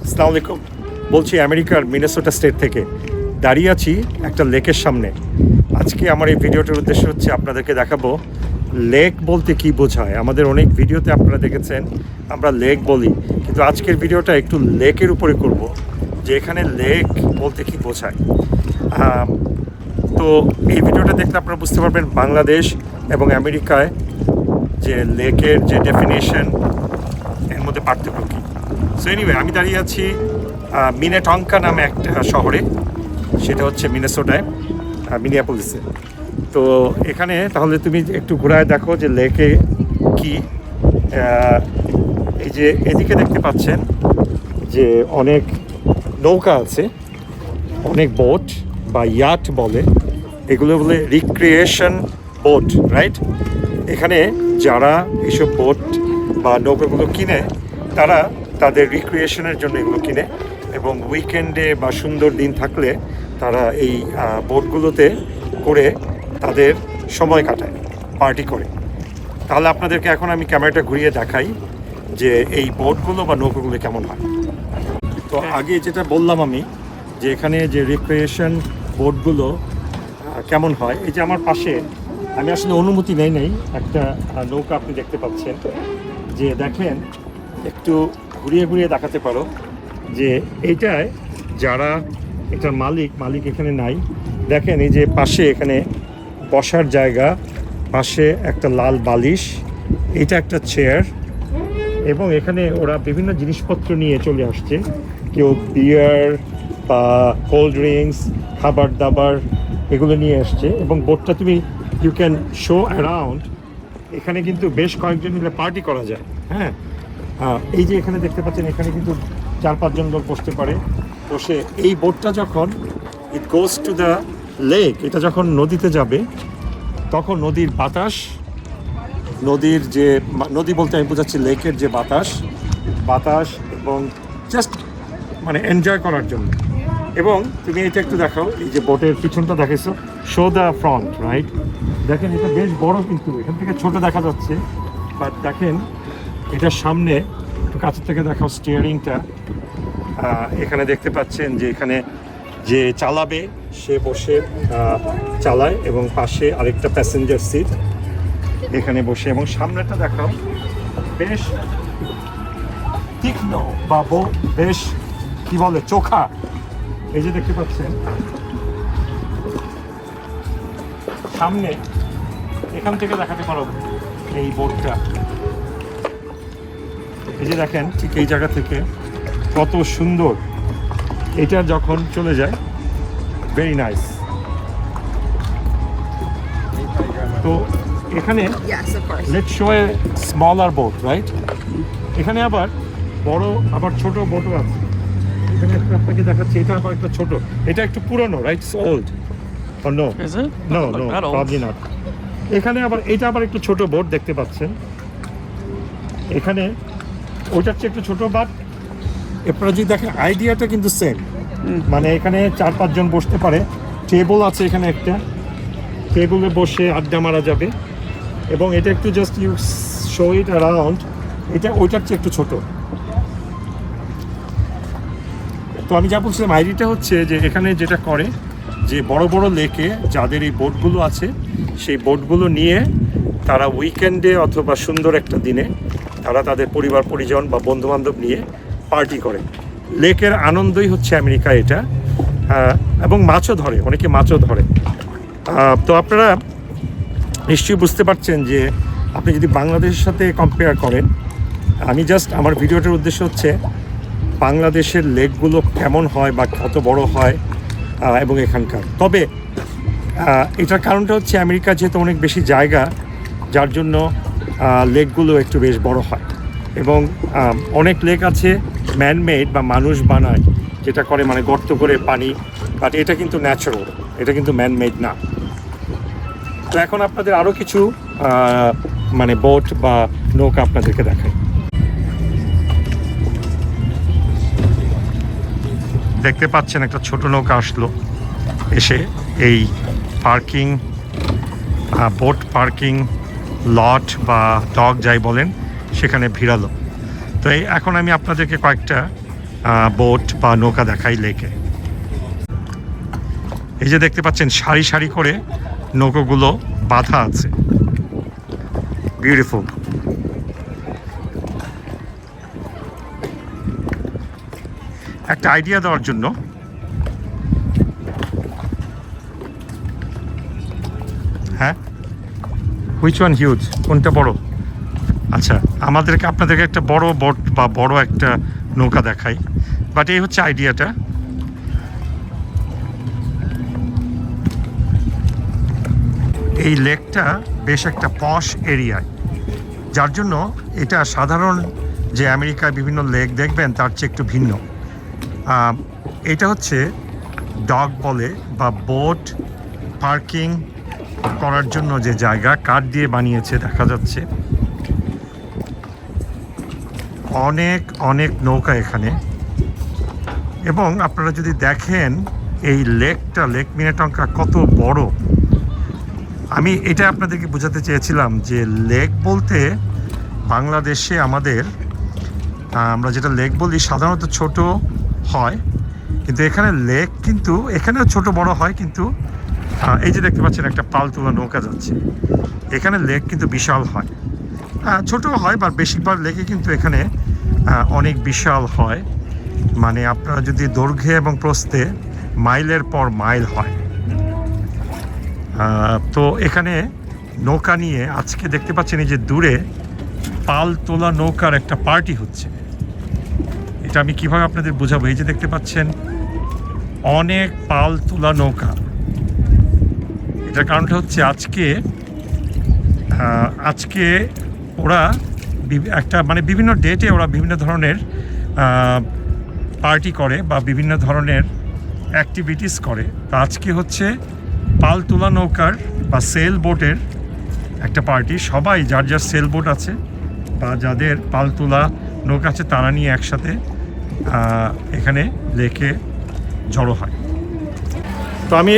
আসসালামু আলাইকুম। বলছি আমেরিকার মিনেসোটা স্টেট থেকে। দাঁড়িয়ে আছি একটা লেকের সামনে। আজকে আমার এই ভিডিওটার উদ্দেশ্য হচ্ছে আপনাদেরকে দেখাবো লেক বলতে কি বোঝায়। আমাদের অনেক ভিডিওতে আপনারা দেখেছেন আমরা লেক বলি, কিন্তু আজকের ভিডিওটা একটু লেকের উপরে করব, যে এখানে লেক বলতে কি বোঝায়। তো এই ভিডিওটা দেখলে আপনারা বুঝতে পারবেন বাংলাদেশ এবং আমেরিকায় যে লেকের যে ডেফিনেশন, এর মধ্যে পার্থক্য কী। সো এনিওয়ে, আমি দাঁড়িয়ে আছি মিনেটঙ্কা নামে একটা শহরে, সেটা হচ্ছে মিনেসোটায়, মিনিয়াপলিসে। তো এখানে তাহলে তুমি একটু ঘোরায় দেখো যে লেকে কি। এই যে এদিকে দেখতে পাচ্ছেন যে অনেক নৌকা আছে, অনেক বোট বা ইয়াট বলে, এগুলো বলে রিক্রিয়েশন বোট, রাইট। এখানে যারা এইসব বোট বা নৌকাগুলো কিনে, তারা তাদের রিক্রিয়েশনের জন্য এগুলো কিনে, এবং উইকেন্ডে বা সুন্দর দিন থাকলে তারা এই বোটগুলোতে করে তাদের সময় কাটায়, পার্টি করে। তাহলে আপনাদেরকে এখন আমি ক্যামেরাটা ঘুরিয়ে দেখাই যে এই বোটগুলো বা নৌকাগুলো কেমন হয়। তো আগে যেটা বললাম আমি, যে এখানে যে রিক্রিয়েশন বোটগুলো কেমন হয়, এই যে আমার পাশে, আমি আসলে অনুমতি নেই একটা নৌকা আপনি দেখতে পাচ্ছেন, যে দেখেন একটু ঘুরিয়ে ঘুরিয়ে দেখাতে পারো যে এইটায় যারা এটার মালিক এখানে নাই। দেখেন এই যে পাশে এখানে বসার জায়গা, পাশে একটা লাল বালিশ, এটা একটা চেয়ার, এবং এখানে ওরা বিভিন্ন জিনিসপত্র নিয়ে চলে আসছে, কেউ বিয়ার বা কোল্ড ড্রিঙ্কস, খাবার দাবার এগুলো নিয়ে আসছে। এবং বোটটা তুমি ইউ ক্যান শো অ্যারাউন্ড। এখানে কিন্তু বেশ কয়েকজন মিলে পার্টি করা যায়। হ্যাঁ, এই যে এখানে দেখতে পাচ্ছেন, এখানে কিন্তু 4-5 জন লোক বসতে পারে। বসে এই বোটটা যখন ইট গোজ টু দ্য লেক, এটা যখন নদীতে যাবে, তখন নদীর বাতাস, নদীর যে নদী বলতে আমি বোঝাচ্ছি লেকের যে বাতাস এবং জাস্ট মানে এনজয় করার জন্য। এবং তুমি এটা একটু দেখাও, এই যে বোটের পিছনটা দেখেছো, শো দ্য ফ্রন্ট, রাইট। দেখেন এটা বেশ বড়, কিন্তু এখান থেকে ছোট দেখা যাচ্ছে, বাট দেখেন এটার সামনে একটু কাছের থেকে দেখাও স্টিয়ারিংটা। এখানে দেখতে পাচ্ছেন যে এখানে যে চালাবে সে বসে চালায়, এবং পাশে আরেকটা প্যাসেঞ্জার সিট এখানে বসে। এবং সামনেটা দেখাও, বেশ তীক্ষ্ণ বা বেশ কি বলে চোখা। এই যে দেখতে পাচ্ছেন সামনে, এখান থেকে দেখাতে পারো এই বোর্ডটা। এই যে দেখেন ঠিক এই জায়গা থেকে কত সুন্দর এটা যখন চলে যায়, ভেরি নাইস। তো এখানে let's show A smaller boat, right. এখানে আবার বড় আবার ছোট বোটও আছে। এখানে একটা আপনাকে দেখাচ্ছি, এটা আবার একটা ছোট, এটা একটু পুরনো, right, old. No no no, probably not. এখানে আবার এটা আবার একটু ছোট বোট দেখতে পাচ্ছেন। এখানে ওইটার চেয়ে একটু ছোট, বাট আপনারা যদি দেখেন আইডিয়াটা কিন্তু সেম। মানে এখানে 4-5 জন বসতে পারে, টেবল আছে এখানে, একটা টেবলে বসে আড্ডা মারা যাবে। এবং এটা একটু just you show it around, এটা ওইটার চেয়ে একটু ছোট। তো আমি যা বলছিলাম, আইডিয়াটা হচ্ছে যে এখানে যেটা করে, যে বড় বড় লেকে যাদের এই বোটগুলো আছে, সেই বোটগুলো নিয়ে তারা উইকেন্ডে অথবা সুন্দর একটা দিনে তারা তাদের পরিবার পরিজন বা বন্ধুবান্ধব নিয়ে পার্টি করে। লেকের আনন্দই হচ্ছে আমেরিকা এটা। এবং মাছও ধরে, অনেকে মাছও ধরে। তো আপনারা নিশ্চয়ই বুঝতে পারছেন যে আপনি যদি বাংলাদেশের সাথে কম্পেয়ার করেন, আমি জাস্ট আমার ভিডিওটার উদ্দেশ্য হচ্ছে বাংলাদেশের লেকগুলো কেমন হয় বা কত বড় হয় এবং এখানকার। তবে এটার কারণটা হচ্ছে আমেরিকা যেহেতু অনেক বেশি জায়গা, যার জন্য লেকগুলো একটু বেশ বড় হয়। এবং অনেক লেক আছে ম্যানমেড বা মানুষ বানায়, যেটা করে মানে গর্ত করে পানি, বাট এটা কিন্তু ন্যাচারাল, এটা কিন্তু ম্যানমেড না। তো এখন আপনাদের আরও কিছু মানে বোট বা নৌকা আপনাদেরকে দেখাই। দেখতে পাচ্ছেন একটা ছোট নৌকা আসলো, এসে এই পার্কিং বোট পার্কিং লট বা ডক যাই বলেন সেখানে ভিড়ালো। তো এই এখন আমি আপনাদেরকে কয়েকটা বোট বা নৌকা দেখাই লেকে। এই যে দেখতে পাচ্ছেন সারি সারি করে নৌকাগুলো বাঁধা আছে, বিউটিফুল। একটা আইডিয়া দেওয়ার জন্য, হ্যাঁ, হুইচ ওয়ান হিউজ, কোনটা বড়? আচ্ছা, আপনাদেরকে একটা বড় বোট বা বড় একটা নৌকা দেখাই, বাট এই হচ্ছে আইডিয়াটা। এই লেকটা বেশ একটা পশ এরিয়ায়, যার জন্য এটা সাধারণ যে আমেরিকায় বিভিন্ন লেক দেখবেন তার চেয়ে একটু ভিন্ন। এটা হচ্ছে ডক বলে বা বোট পার্কিং করার জন্য যে জায়গা, কাঠ দিয়ে বানিয়েছে দেখা যাচ্ছে। অনেক অনেক নৌকা এখানে, এবং আপনারা যদি দেখেন এই লেকটা, লেক মিনেটঙ্কা কত বড়। আমি এটা আপনাদেরকে বোঝাতে চেয়েছিলাম যে লেক বলতে বাংলাদেশে আমরা যেটা লেক বলি সাধারণত ছোট হয়, কিন্তু এখানে লেক কিন্তু এখানেও ছোট বড় হয়, কিন্তু এই যে দেখতে পাচ্ছেন একটা পাল তোলা নৌকা যাচ্ছে, এখানে লেক কিন্তু বিশাল হয়। ছোটও হয়, বা বেশিরভাগ লেকে কিন্তু এখানে অনেক বিশাল হয়। মানে আপনারা যদি দৈর্ঘ্যে এবং প্রস্থে মাইলের পর মাইল হয়। তো এখানে নৌকা নিয়ে আজকে দেখতে পাচ্ছেন এই যে দূরে পাল তোলা নৌকার একটা পার্টি হচ্ছে। এটা আমি কিভাবে আপনাদের বোঝাবো, এই যে দেখতে পাচ্ছেন অনেক পাল তোলা নৌকা। এটার কারণটা হচ্ছে আজকে ওরা একটা মানে বিভিন্ন ডেটে ওরা বিভিন্ন ধরনের পার্টি করে বা বিভিন্ন ধরনের অ্যাক্টিভিটিস করে। তো আজকে হচ্ছে পাল তোলা নৌকার বা সেল বোটের একটা পার্টি। সবাই যার যার সেল বোট আছে বা যাদের পাল তোলা নৌকা আছে তারা নিয়ে একসাথে এখানে লেকে জড়ো হয়। তো আমি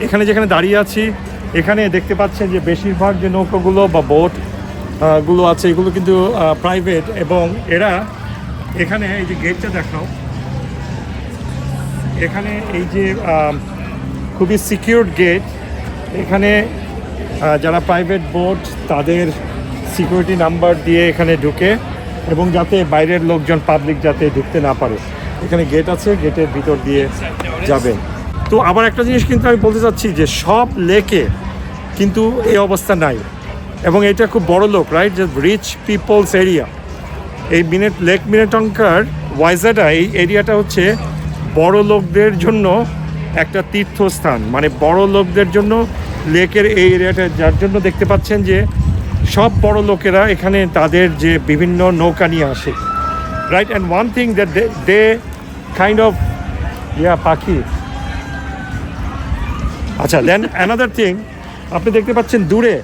এখানে যেখানে দাঁড়িয়ে আছি, এখানে দেখতে পাচ্ছেন যে বেশিরভাগ যে নৌকাগুলো বা বোট গুলো আছে এগুলো কিন্তু প্রাইভেট, এবং এরা এখানে এই যে গেটটা দেখাও, এখানে এই যে খুবই সিকিউরড গেট। এখানে যারা প্রাইভেট বোট তাদের সিকিউরিটি নাম্বার দিয়ে এখানে ঢুকে, এবং যাতে বাইরের লোকজন পাবলিক যাতে ঢুকতে না পারে। এখানে গেট আছে, গেটের ভিতর দিয়ে যাবেন। তো আবার একটা জিনিস কিন্তু আমি বলতে চাচ্ছি যে সব লেকে কিন্তু এই অবস্থা নাই, এবং এটা খুব বড় লোক, রাইট, যে রিচ পিপলস এরিয়া। এই লেক মিনেটঙ্কার ওয়াইজাডা এই এরিয়াটা হচ্ছে বড় লোকদের জন্য একটা তীর্থস্থান, মানে বড় লোকদের জন্য লেকের এই এরিয়াটা, যার জন্য দেখতে পাচ্ছেন যে সব বড় লোকেরা এখানে তাদের যে বিভিন্ন নৌকা নিয়ে আসে, right. And one thing that they kind of পাখি। আচ্ছা, দেন অ্যানাদার থিং, আপনি দেখতে পাচ্ছেন দূরে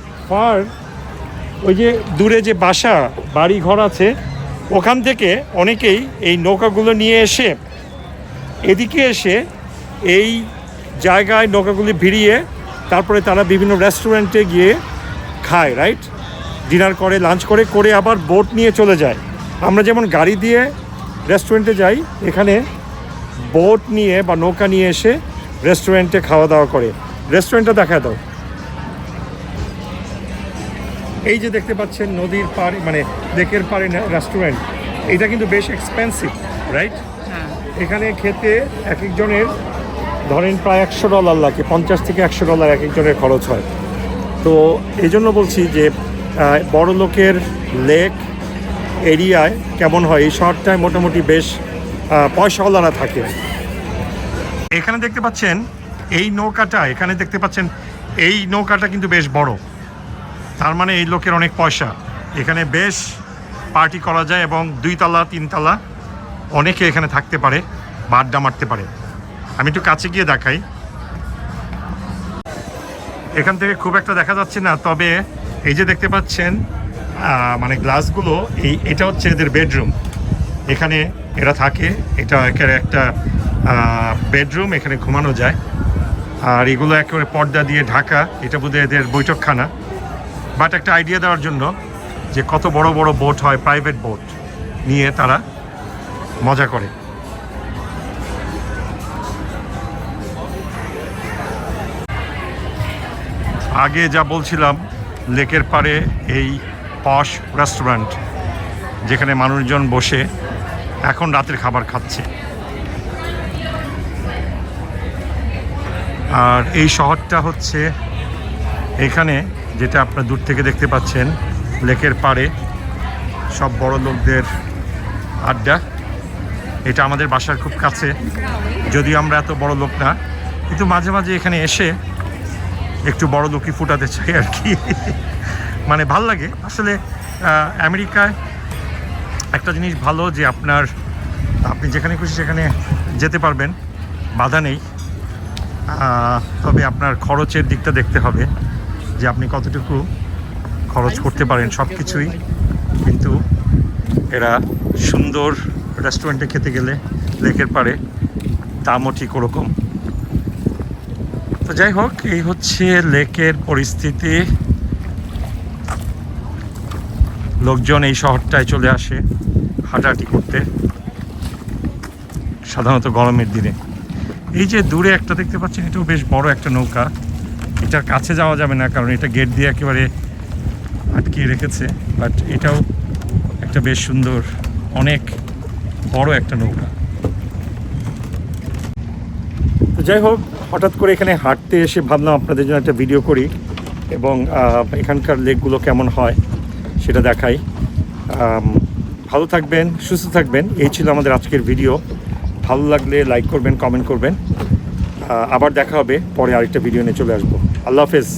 ওই যে দূরে যে বাড়ি ঘর আছে, ওখান থেকে অনেকেই এই নৌকাগুলো নিয়ে এসে এদিকে এসে এই জায়গায় নৌকাগুলি ভিড়িয়ে তারপরে তারা বিভিন্ন রেস্টুরেন্টে গিয়ে খায়, রাইট, ডিনার করে, লাঞ্চ করে আবার বোট নিয়ে চলে যায়। আমরা যেমন গাড়ি দিয়ে রেস্টুরেন্টে যাই, এখানে বোট নিয়ে বা নৌকা নিয়ে এসে রেস্টুরেন্টে খাওয়া দাওয়া করে। রেস্টুরেন্টটা দেখা দাও। এই যে দেখতে পাচ্ছেন নদীর পাড়ে, মানে লেকের পাড়ে রেস্টুরেন্ট, এটা কিন্তু বেশ এক্সপেন্সিভ, রাইট। এখানে খেতে এক একজনের ধরেন প্রায় $100 লাগে, $50 থেকে $100 এক একজনের খরচ হয়। তো এই জন্য বলছি যে বড় লোকের লেক এরিয়ায় কেমন হয়, এই শহরটায় মোটামুটি বেশ পয়সাওয়ালারা থাকে। এখানে দেখতে পাচ্ছেন এই নৌকাটা, এই নৌকাটা কিন্তু বেশ বড়, তার মানে এই লোকের অনেক পয়সা। এখানে বেশ পার্টি করা যায়, এবং 2 তলা 3 তলা অনেকে এখানে থাকতে পারে বা আড্ডা মারতে পারে। আমি একটু কাছে গিয়ে দেখাই। এখান থেকে খুব একটা দেখা যাচ্ছে না, তবে এই যে দেখতে পাচ্ছেন মানে গ্লাসগুলো, এটা হচ্ছে এদের বেডরুম। এখানে এরা থাকে, এটা একটা বেডরুম, এখানে ঘুমানো যায়। আর এগুলো একেবারে পর্দা দিয়ে ঢাকা, এটা বোধহয় এদের বৈঠকখানা। বাট একটা আইডিয়া দেওয়ার জন্য যে কত বড় বড় বোট হয়, প্রাইভেট বোট নিয়ে তারা মজা করে। আগে যা বলছিলাম, লেকের পাড়ে এই পশ রেস্টুরেন্ট যেখানে মানুষজন বসে এখন রাতের খাবার খাচ্ছে। আর এই শহরটা হচ্ছে এখানে, যেটা আপনারা দূর থেকে দেখতে পাচ্ছেন, লেকের পাড়ে সব বড় লোকদের আড্ডা। এটা আমাদের বাসার খুব কাছে, যদিও আমরা এত বড় লোক না, কিন্তু মাঝে মাঝে এখানে এসে একটু বড় লোকই ফুটাতে চাই আর কি। মানে ভাল লাগে আসলে। আমেরিকায় একটা জিনিস ভালো যে আপনি যেখানে খুশি সেখানে যেতে পারবেন, বাধা নেই। তবে আপনার খরচের দিকটা দেখতে হবে যে আপনি কতটুকু খরচ করতে পারেন সব কিছুই। কিন্তু এরা সুন্দর রেস্টুরেন্টে খেতে গেলে লেকের পাড়ে দামও ঠিক ওরকম। তো যাই হোক, এই হচ্ছে লেকের পরিস্থিতি। লোকজন এই শহরটায় চলে আসে হাঁটাহাঁটি করতে, সাধারণত গরমের দিনে। এই যে দূরে একটা দেখতে পাচ্ছেন, এটাও বেশ বড় একটা নৌকা। এটার কাছে যাওয়া যাবে না কারণ এটা গেট দিয়ে একেবারে আটকিয়ে রেখেছে, বাট এটাও একটা বেশ সুন্দর, অনেক বড় একটা নৌকা। তো যাই হোক, হঠাৎ করে এখানে হাঁটতে এসে ভাবলাম আপনাদের জন্য একটা ভিডিও করি এবং এখানকার লেকগুলো কেমন হয় সেটা দেখাই। ভালো থাকবেন, সুস্থ থাকবেন। এই ছিল আমাদের আজকের ভিডিও। ভালো লাগলে লাইক করবেন, কমেন্ট করবেন। আবার দেখা হবে পরে, আরেকটা ভিডিও নিয়ে চলে আসবো। আল্লাহ হাফেজ।